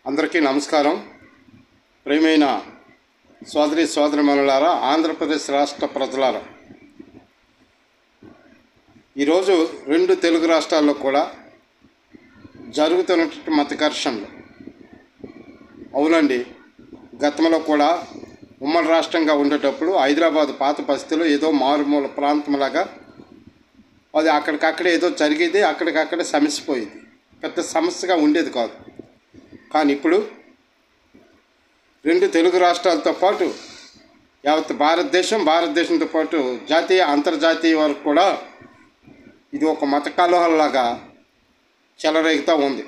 అందరికీ నమస్కారం. ప్రియమైన సోదరి సోదరిమణులారా, ఆంధ్రప్రదేశ్ రాష్ట్ర ప్రజలారా, ఈరోజు రెండు తెలుగు రాష్ట్రాల్లో కూడా జరుగుతున్నటువంటి మత ఘర్షణలు. అవునండి, గతంలో కూడా ఉమ్మడి రాష్ట్రంగా ఉండేటప్పుడు హైదరాబాద్ పాత బస్తీలో ఏదో మారుమూల ప్రాంతంలాగా అది అక్కడికక్కడే ఏదో జరిగేది, అక్కడికక్కడే సమసిపోయేది, పెద్ద సమస్యగా ఉండేది కాదు. కానీ ఇప్పుడు రెండు తెలుగు రాష్ట్రాలతో పాటు యావత్ భారతదేశంతో పాటు జాతీయ అంతర్జాతీయ వరకు కూడా ఇది ఒక మత కలహాలలాగా చెలరేగుతూ ఉంది.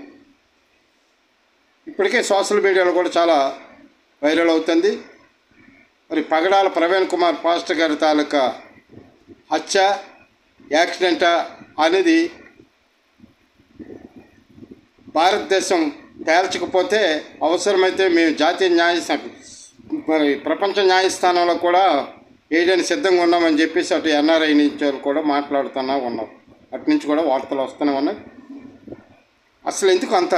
ఇప్పటికే సోషల్ మీడియాలో కూడా చాలా వైరల్ అవుతుంది. మరి పగడాల ప్రవీణ్ కుమార్ పాస్టర్ గారి తాలూకా హత్య యాక్సిడెంటా అనేది భారతదేశం తేల్చకపోతే అవసరమైతే మేము జాతీయ మరి ప్రపంచ న్యాయస్థానంలో కూడా వేయడానికి సిద్ధంగా ఉన్నామని చెప్పేసి అటు ఎన్ఆర్ఐ నుంచి కూడా మాట్లాడుతూనే ఉన్నారు. అటు నుంచి కూడా వార్తలు వస్తూనే ఉన్నాయి. అసలు ఎందుకు అంత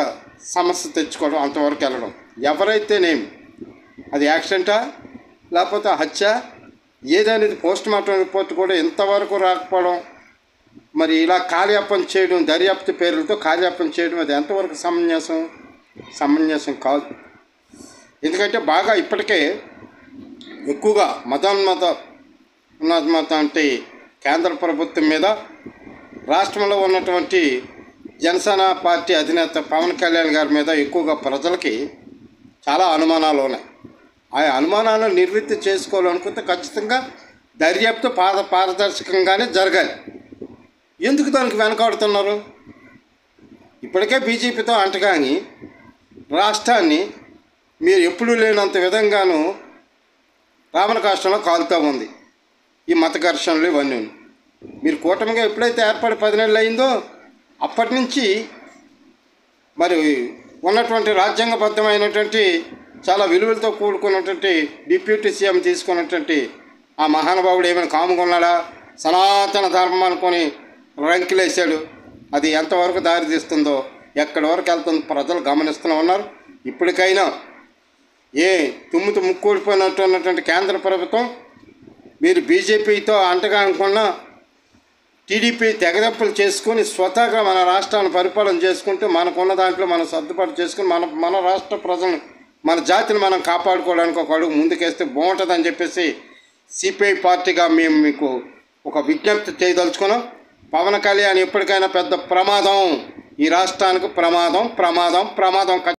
సమస్య తెచ్చుకోవడం, అంతవరకు వెళ్ళడం? ఎవరైతేనేమి అది యాక్సిడెంటా లేకపోతే హత్య ఏదనేది పోస్ట్ మార్టం రిపోర్ట్ కూడా ఇంతవరకు రాకపోవడం, మరి ఇలా కాలయాపన చేయడం, దర్యాప్తు పేర్లతో కాలయాపన చేయడం, అది ఎంతవరకు సమంజసం కాదు. ఎందుకంటే బాగా ఇప్పటికే ఎక్కువగా మతోన్మాద అంటే కేంద్ర ప్రభుత్వం మీద రాష్ట్రంలో ఉన్నటువంటి జనసేన పార్టీ అధినేత పవన్ కళ్యాణ్ గారి మీద ఎక్కువగా ప్రజలకి చాలా అనుమానాలు ఉన్నాయి. ఆ అనుమానాలను నివృత్తి చేసుకోవాలనుకుంటే ఖచ్చితంగా దర్యాప్తు పారదర్శకంగానే జరగాలి. ఎందుకు దానికి వెనకాడుతున్నారు? ఇప్పటికే బీజేపీతో అంటగాని రాష్ట్రాన్ని మీరు ఎప్పుడూ లేనంత విధంగానూ రావణ కాష్టంలో కాలుతూ ఉంది ఈ మత ఘర్షణలు ఇవన్నీ. మీరు కూటమిగా ఎప్పుడైతే ఏర్పడి 10 నెలలు అయిందో అప్పటి నుంచి మరి ఉన్నటువంటి రాజ్యాంగబద్ధమైనటువంటి చాలా విలువలతో కూడుకున్నటువంటి డిప్యూటీ సీఎం తీసుకున్నటువంటి ఆ మహానుభావుడు ఏమైనా కాముకున్నాడా? సనాతన ధర్మం అనుకొని రంకిలేశాడు. అది ఎంతవరకు దారి తీస్తుందో, ఎక్కడి వరకు వెళ్తుందో ప్రజలు గమనిస్తూనే ఉన్నారు. ఇప్పటికైనా తుమ్ముతు ముక్కూడిపోయినట్టు ఉన్నటువంటి కేంద్ర ప్రభుత్వం మీరు బీజేపీతో అంటగా అనుకున్నా టీడీపీ తెగదెప్పులు చేసుకొని స్వతహాగా మన రాష్ట్రాన్ని పరిపాలన చేసుకుంటూ మనకున్న దాంట్లో మనం సర్దుబాటు చేసుకుని మన రాష్ట్ర ప్రజలను, మన జాతిని మనం కాపాడుకోవడానికి ఒక అడుగు ముందుకేస్తే బాగుంటుందని చెప్పేసి సిపిఐ పార్టీగా మేము మీకు ఒక విజ్ఞప్తి చేయదలుచుకున్నాం. పవన్ కళ్యాణ్ ఎప్పటికైనా పెద్ద ప్రమాదం, ఈ రాష్ట్రానికి ప్రమాదం.